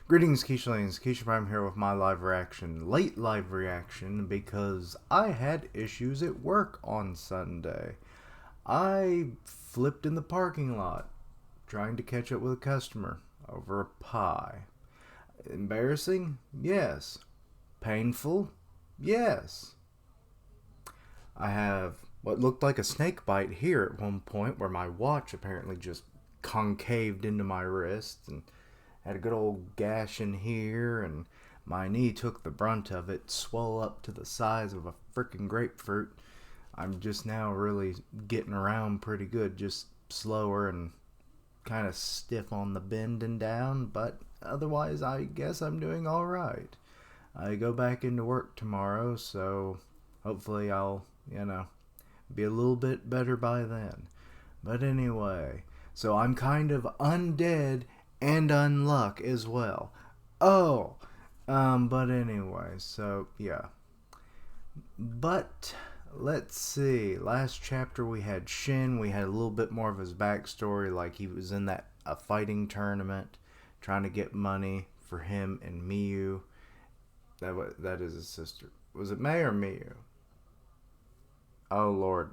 Greetings, Keishalings. Keisha Prime here with my late live reaction, because I had issues at work on Sunday. I flipped in the parking lot, trying to catch up with a customer over a pie. Embarrassing? Yes. Painful? Yes. I have what looked like a snake bite here at one point, where my watch apparently just concaved into my wrist, and had a good old gash in here, and my knee took the brunt of it, swelled up to the size of a freaking grapefruit. I'm just now really getting around pretty good, just slower and kind of stiff on the bend and down, but otherwise I guess I'm doing alright. I go back into work tomorrow, so hopefully I'll, be a little bit better by then. But anyway, so I'm kind of undead and unluck as well. But anyway, so yeah. But let's see. Last chapter we had Shen. We had a little bit more of his backstory, like he was in a fighting tournament, trying to get money for him and Miyu. That is his sister. Was it May or Miyu? Oh Lord.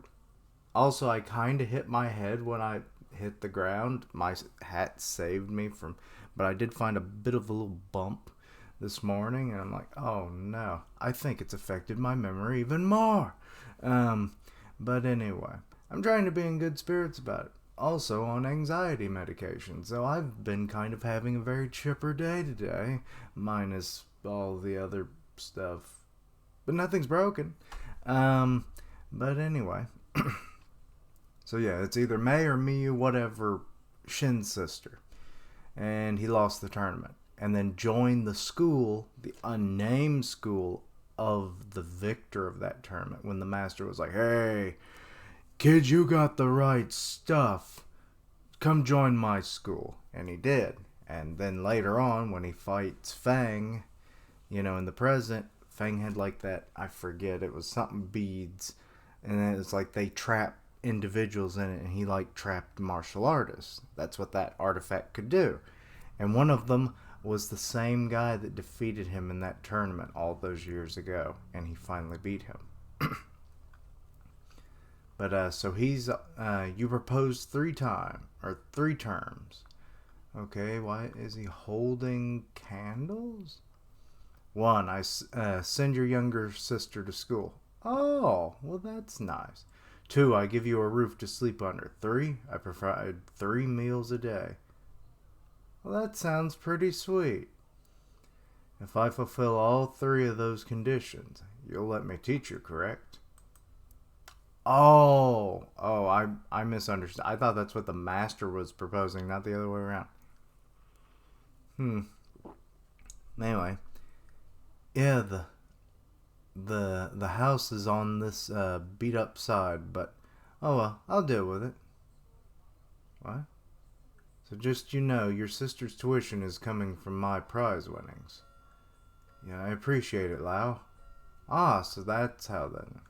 Also, I kind of hit my head when I hit the ground. My hat saved me from, but I did find a bit of a little bump this morning, and I'm like, oh no, I think it's affected my memory even more. But anyway, I'm trying to be in good spirits about it. Also on anxiety medication, so I've been kind of having a very chipper day today, minus all the other stuff, but nothing's broken. But anyway. So yeah, it's either May or Miyu, whatever, Shin's sister. And he lost the tournament. And then joined the school, the unnamed school, of the victor of that tournament. When the master was like, hey, kid, you got the right stuff. Come join my school. And he did. And then later on, when he fights Feng, in the present, Feng had like that, I forget, it was something beads. And then it's like they trap individuals in it, and he like trapped martial artists. That's what that artifact could do. And one of them was the same guy that defeated him in that tournament all those years ago, and he finally beat him. But so he's you proposed 3 terms. Okay, why is he holding candles? 1, I send your younger sister to school. Oh, well, that's nice. 2, I give you a roof to sleep under. 3, I provide 3 meals a day. Well, that sounds pretty sweet. If I fulfill all 3 of those conditions, you'll let me teach you, correct? Oh, I misunderstood. I thought that's what the master was proposing, not the other way around. Anyway, yeah, the house is on this beat up side, but oh well, I'll deal with it. What? So just your sister's tuition is coming from my prize winnings. Yeah, I appreciate it, Lao. Ah, so that's how then.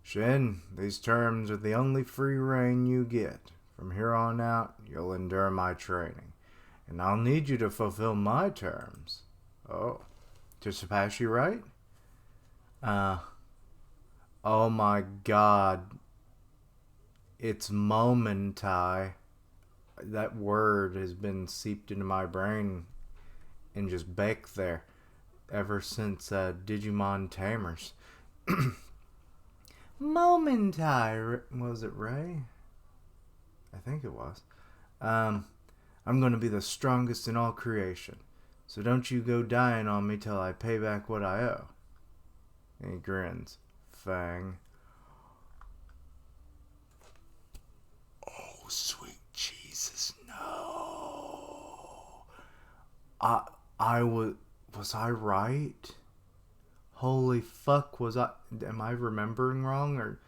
Shen, these terms are the only free reign you get. From here on out, you'll endure my training, and I'll need you to fulfill my terms. Oh. To surpass you, right? Oh my god. It's momentai. That word has been seeped into my brain and just baked there ever since Digimon Tamers. Momentai. Was it Ray? I think it was. I'm going to be the strongest in all creation. So don't you go dying on me till I pay back what I owe. And he grins. Feng. Oh, sweet Jesus, no. Was I right? Holy fuck, am I remembering wrong? Or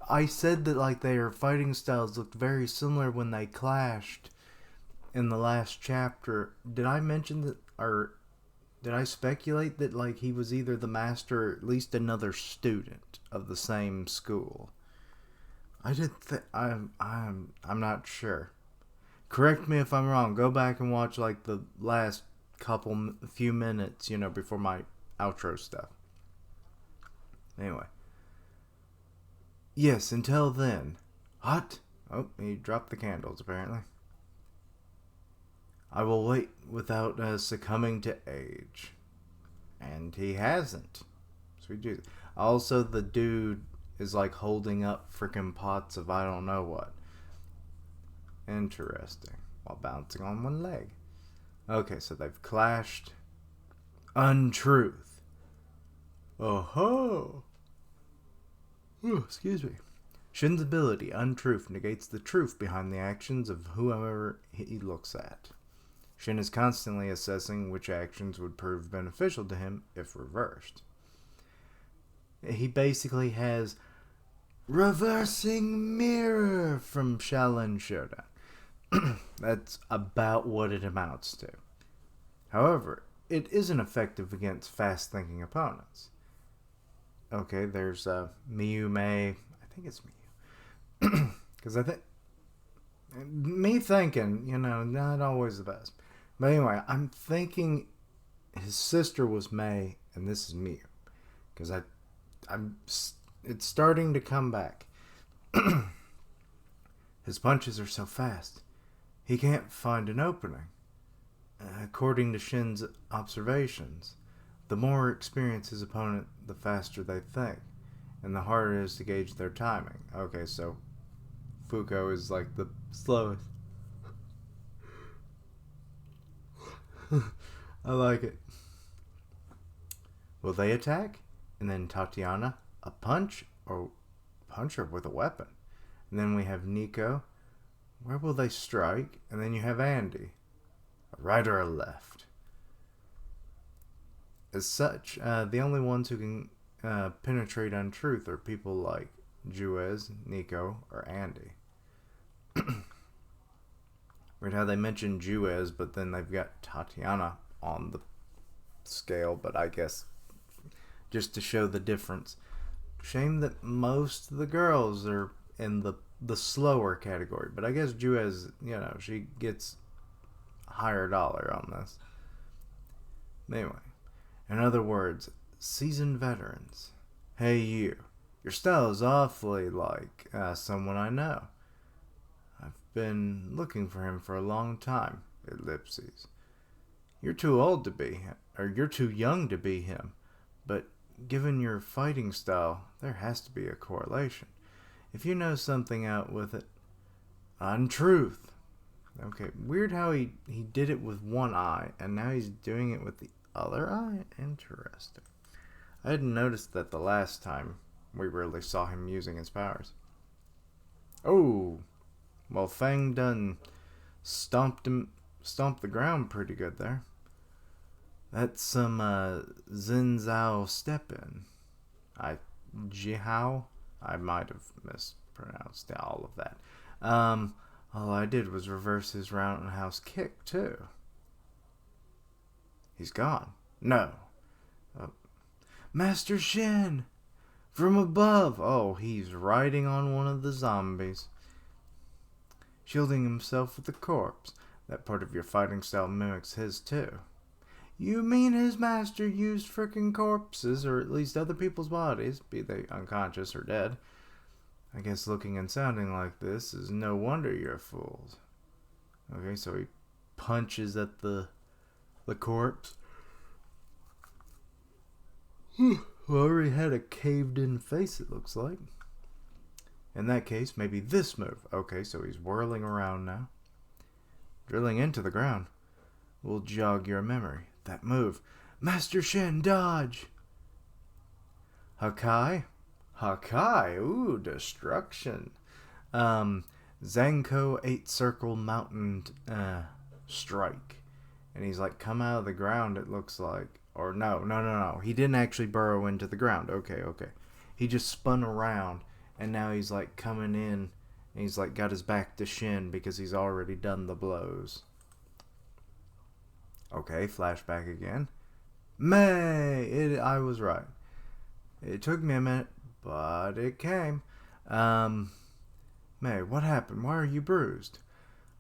I said that like their fighting styles looked very similar when they clashed in the last chapter. Did I mention that, or did I speculate that like he was either the master or at least another student of the same school? I'm not sure. Correct me if I'm wrong. Go back and watch like the last few minutes, before my outro stuff. Anyway. Yes, until then. What? Oh, he dropped the candles, apparently. I will wait without succumbing to age. And he hasn't. Sweet Jesus. Also, the dude is like holding up freaking pots of I don't know what. Interesting. While bouncing on one leg. Okay, so they've clashed. Untruth. Oh-ho! Ooh, excuse me. Shen's ability, Untruth, negates the truth behind the actions of whoever he looks at. Shen is constantly assessing which actions would prove beneficial to him if reversed. He basically has reversing mirror from Shaolin Showdown. That's about what it amounts to. However, it isn't effective against fast-thinking opponents. Okay, there's Miyu Mei. I think it's Miyu. Because me thinking, not always the best. But anyway, I'm thinking his sister was Mei, and this is Miyu. Because it's starting to come back. His punches are so fast, he can't find an opening. According to Shen's observations, the more experienced his opponent, the faster they think, and the harder it is to gauge their timing. Okay, so Fuko is like the slowest. I like it. Will they attack? And then Tatiana, a punch or punch her with a weapon. And then we have Nico. Where will they strike? And then you have Andy. A right or a left. As such, the only ones who can penetrate Untruth are people like Juez, Nico, or Andy. Weird how they mention Juez, but then they've got Tatiana on the scale, but I guess just to show the difference. Shame that most of the girls are in the slower category, but I guess Juez, she gets higher dollar on this. Anyway, in other words, seasoned veterans. Hey you, your style is awfully like someone I know. I've been looking for him for a long time. Ellipses. You're too old to be him, or you're too young to be him, but given your fighting style, there has to be a correlation. If you know something out with it, Untruth. Okay, weird how he did it with one eye, and now he's doing it with the other eye? Interesting. I hadn't noticed that the last time we really saw him using his powers. Oh, well, Feng done stomped the ground pretty good there. That's some Zhen Zhao step-in. Jihao? I might have mispronounced all of that. All I did was reverse his roundhouse kick, too. He's gone. No. Master Shen! From above! Oh, he's riding on one of the zombies. Shielding himself with the corpse. That part of your fighting style mimics his, too. You mean his master used frickin' corpses, or at least other people's bodies, be they unconscious or dead? I guess looking and sounding like this is no wonder you're fooled. Okay, so he punches at the corpse. Already had a caved-in face, it looks like. In that case, maybe this move. Okay, so he's whirling around now. Drilling into the ground. Will jog your memory. That move. Master Shen, dodge! Hakai? Hakai? Ooh, destruction. Zanko 8 circle mountain strike. And he's like come out of the ground, it looks like. Or no. He didn't actually burrow into the ground. Okay. He just spun around, and now he's like coming in, and he's like got his back to Shen because he's already done the blows. Okay, flashback again. I was right. It took me a minute, but it came. May, what happened? Why are you bruised?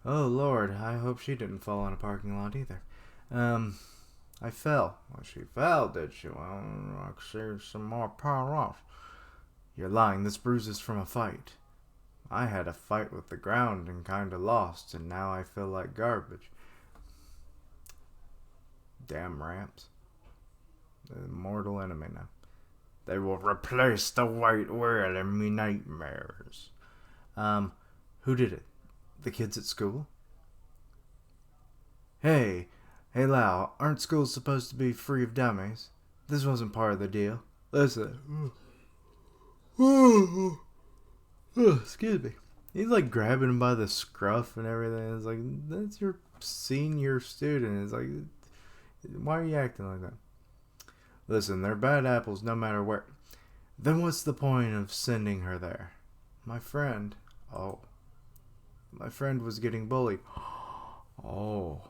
Oh, Lord, I hope she didn't fall in a parking lot either. I fell. Well, she fell, did she? Well, I can see some more power off. You're lying. This bruise is from a fight. I had a fight with the ground and kinda lost, and now I feel like garbage. Damn ramps. The mortal enemy now. They will replace the white whale in me nightmares. Who did it? The kids at school? Hey, Lau, aren't schools supposed to be free of dummies? This wasn't part of the deal. Listen. Excuse me. He's like grabbing him by the scruff and everything. It's like, that's your senior student. It's like, why are you acting like that? Listen, they're bad apples no matter where. Then what's the point of sending her there? My friend. Oh. My friend was getting bullied. Oh.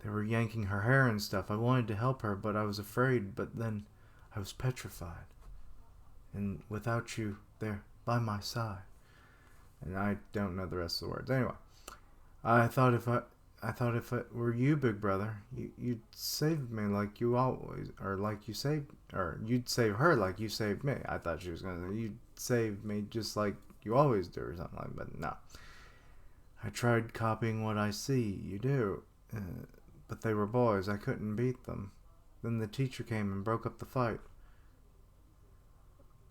They were yanking her hair and stuff. I wanted to help her, but I was afraid. But then I was petrified. And without you there by my side. And I don't know the rest of the words. Anyway, I thought if it were you, big brother, you'd save me like you always, or like you saved, or you'd save her like you saved me. I thought she was gonna say you'd save me just like you always do, or something like that. But no. I tried copying what I see you do, but they were boys. I couldn't beat them. Then the teacher came and broke up the fight.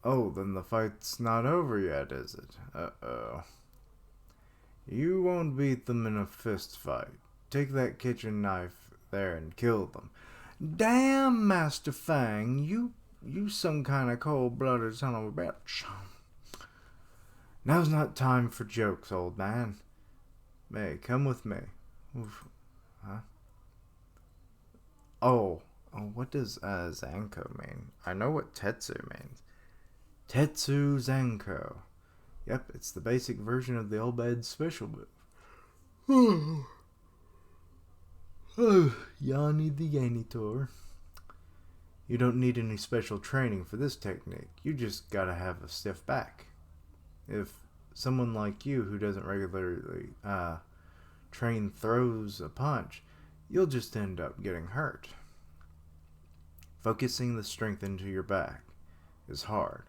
Oh, then the fight's not over yet, is it? Uh-oh. You won't beat them in a fist fight. Take that kitchen knife there and kill them. Damn, Master Feng, you some kind of cold-blooded son of a bitch. Now's not time for jokes, old man. May, come with me. Oof. Huh? Oh, what does Zanko mean? I know what Tetsu means. Tetsu Zanko. Yep, it's the basic version of the old bed's special move. Yanni the Yanitor. You don't need any special training for this technique. You just gotta have a stiff back. If someone like you who doesn't regularly train throws a punch, you'll just end up getting hurt. Focusing the strength into your back is hard.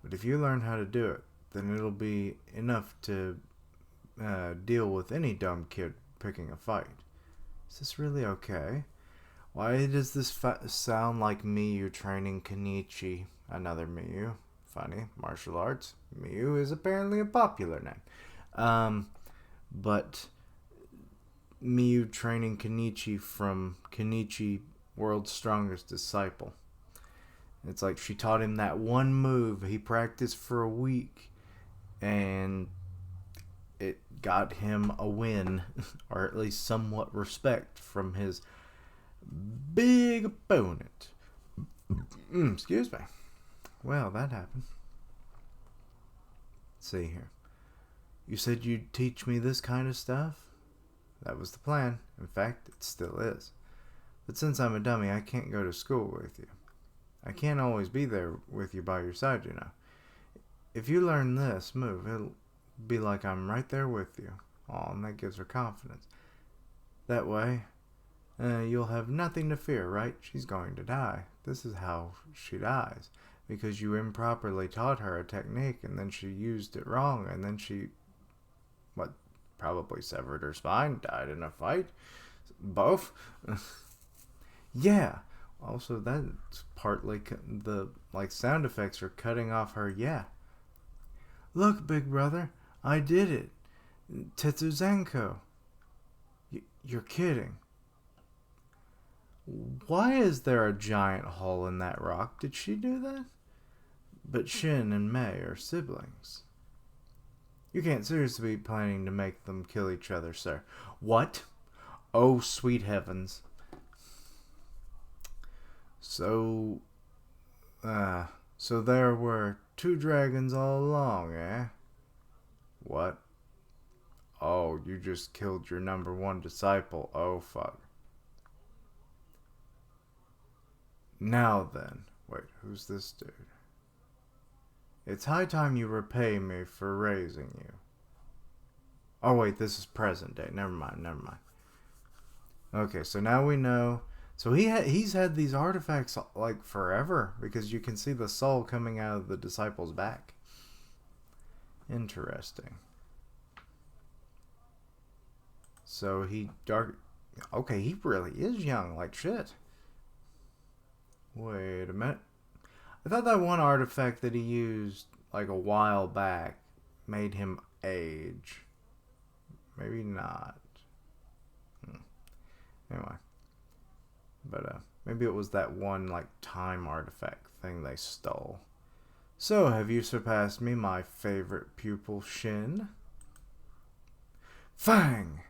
But if you learn how to do it, then it'll be enough to deal with any dumb kid picking a fight. Is this really okay? Why does this sound like Miyu training Kenichi, another Miyu? Funny, martial arts. Miyu is apparently a popular name. But Miyu training Kenichi from Kenichi, World's Strongest Disciple. It's like she taught him that one move. He practiced for a week, and it got him a win, or at least somewhat respect from his big opponent. Excuse me. Well, that happened. Let's see here. You said you'd teach me this kind of stuff? That was the plan. In fact, it still is. But since I'm a dummy, I can't go to school with you. I can't always be there with you by your side, you know. If you learn this move, it'll be like I'm right there with you. Oh, and that gives her confidence. That way, you'll have nothing to fear, right? She's going to die. This is how she dies. Because you improperly taught her a technique, and then she used it wrong, and then she, probably severed her spine, died in a fight. Both? Yeah. Also, that's partly the sound effects are cutting off her yeah. Look, big brother, I did it. Tetsuzanko. You're kidding. Why is there a giant hole in that rock? Did she do that? But Shen and Mei are siblings. You can't seriously be planning to make them kill each other, sir. What? Oh, sweet heavens. So there were two dragons all along, eh? What? Oh, you just killed your number one disciple. Oh, fuck. Now then. Wait, who's this dude? It's high time you repay me for raising you. Oh wait, this is present day. Never mind. Never mind. Okay, so now we know. So he's had these artifacts like forever because you can see the soul coming out of the disciple's back. Interesting. So he dark. Okay, he really is young, like shit. Wait a minute. I thought that one artifact that he used like a while back made him age. Maybe not. Anyway, but maybe it was that one like time artifact thing they stole. So, have you surpassed me, my favorite pupil, Shen? Feng!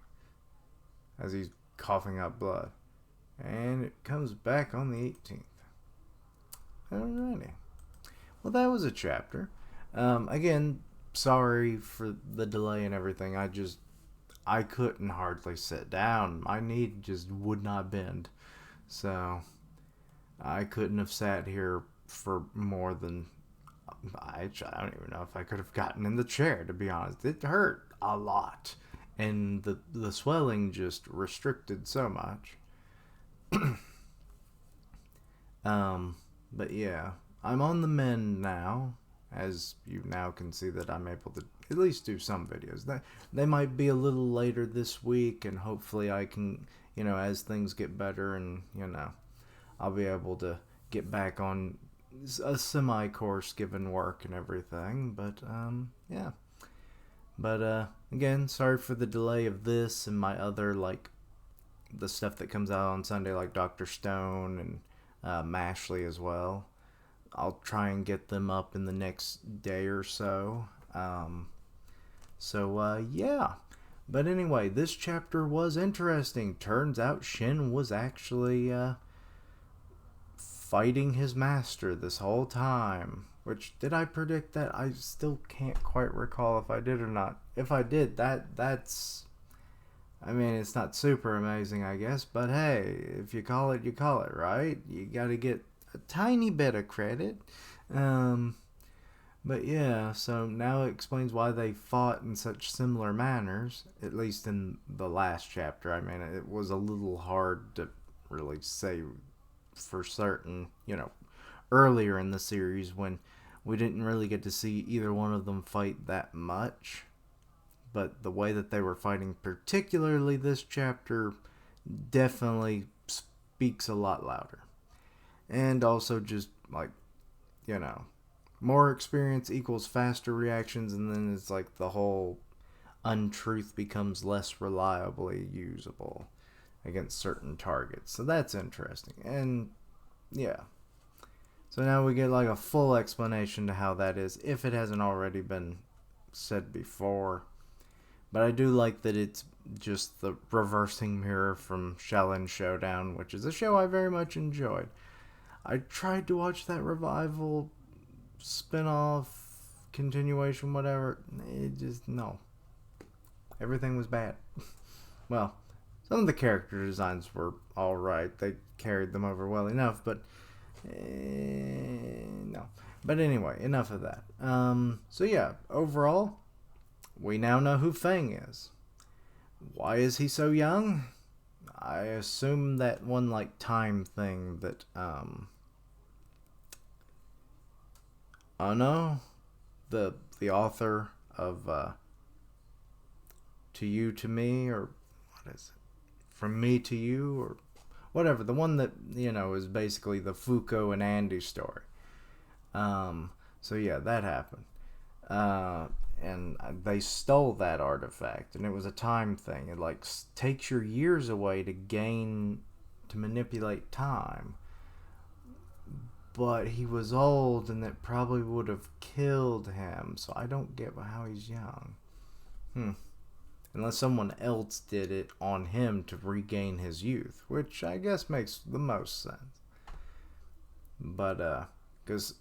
As he's coughing up blood. And it comes back on the 18th. Alrighty. Well, that was a chapter. Again, sorry for the delay and everything. I couldn't hardly sit down. My knee just would not bend. So, I couldn't have sat here for more than... I don't even know if I could have gotten in the chair, to be honest. It hurt a lot. And the swelling just restricted so much. But yeah, I'm on the mend now, as you now can see that I'm able to at least do some videos. They might be a little later this week, and hopefully I can, as things get better, and I'll be able to get back on a semi-course given work and everything. But yeah. But again, sorry for the delay of this and my other the stuff that comes out on Sunday, like Dr. Stone and Mashley as well. I'll try and get them up in the next day or so. Yeah. But anyway, this chapter was interesting. Turns out Shen was actually fighting his master this whole time. Which, did I predict that? I still can't quite recall if I did or not. If I did, that's... I mean, it's not super amazing, I guess, but hey, if you call it, you call it, right? You gotta get a tiny bit of credit. But yeah, so now it explains why they fought in such similar manners, at least in the last chapter. I mean, it was a little hard to really say for certain, earlier in the series when we didn't really get to see either one of them fight that much. But the way that they were fighting, particularly this chapter, definitely speaks a lot louder. And also just, more experience equals faster reactions, and then it's like the whole untruth becomes less reliably usable against certain targets. So that's interesting. And, yeah. So now we get a full explanation to how that is, if it hasn't already been said before. But I do like that it's just the reversing mirror from Shaolin Showdown, which is a show I very much enjoyed. I tried to watch that revival, spin-off, continuation, whatever. It just, no. Everything was bad. Well, some of the character designs were alright. They carried them over well enough, but... no. But anyway, enough of that. So yeah, overall... we now know who Feng is. Why is he so young? I assume that one time thing that oh no, the author of To You to Me, or what is it? From Me to You, or whatever, the one that is basically the Fuko and Andy story. So yeah, that happened. And they stole that artifact, and it was a time thing. It takes your years away to manipulate time. But he was old, and that probably would have killed him. So I don't get how he's young. Unless someone else did it on him to regain his youth, which I guess makes the most sense. But because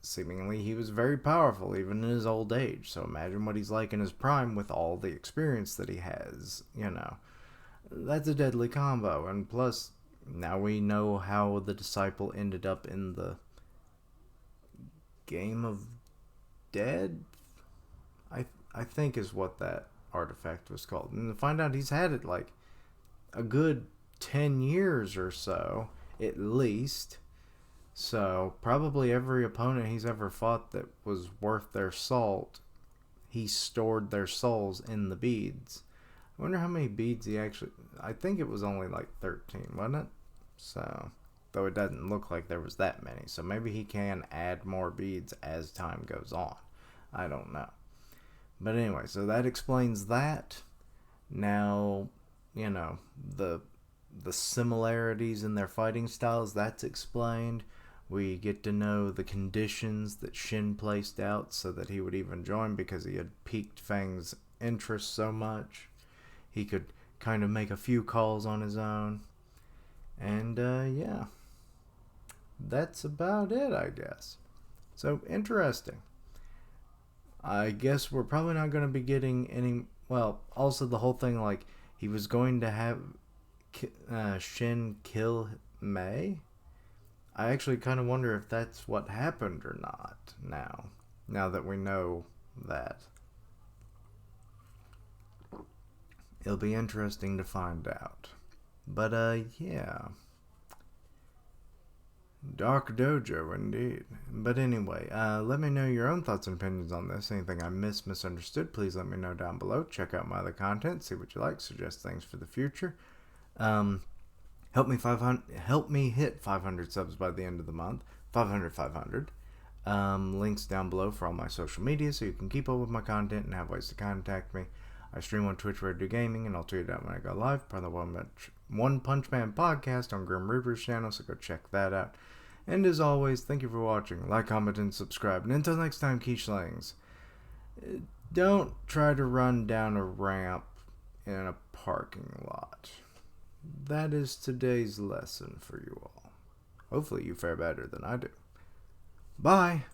seemingly he was very powerful even in his old age, so imagine what he's like in his prime with all the experience that he has. That's a deadly combo. And plus, now we know how the disciple ended up in the Game of Dead, I think is what that artifact was called. And to find out he's had it like a good 10 years or so, at least. So, probably every opponent he's ever fought that was worth their salt, he stored their souls in the beads. I wonder how many beads he actually... I think it was only like 13, wasn't it? So, though it doesn't look like there was that many. So maybe he can add more beads as time goes on. I don't know. But anyway, so that explains that. Now, you know, the similarities in their fighting styles, that's explained. We get to know the conditions that Shen placed out so that he would even join, because he had piqued Feng's interest so much. He could kind of make a few calls on his own. And, yeah. That's about it, I guess. So, interesting. I guess we're probably not going to be getting any... Well, also the whole thing, like, he was going to have Shen kill Mei. I actually kind of wonder if that's what happened or not now that we know that. It'll be interesting to find out. But, yeah. Dark Dojo, indeed. But anyway, let me know your own thoughts and opinions on this. Anything I misunderstood, please let me know down below. Check out my other content, see what you like, suggest things for the future. Help me hit 500 subs by the end of the month. 500. Links down below for all my social media so you can keep up with my content and have ways to contact me. I stream on Twitch where I do gaming, and I'll tweet it out when I go live. Part of the One Punch Man podcast on Grim Reaper's channel, so go check that out. And as always, thank you for watching. Like, comment, and subscribe. And until next time, Quichelangs, don't try to run down a ramp in a parking lot. That is today's lesson for you all. Hopefully you fare better than I do. Bye!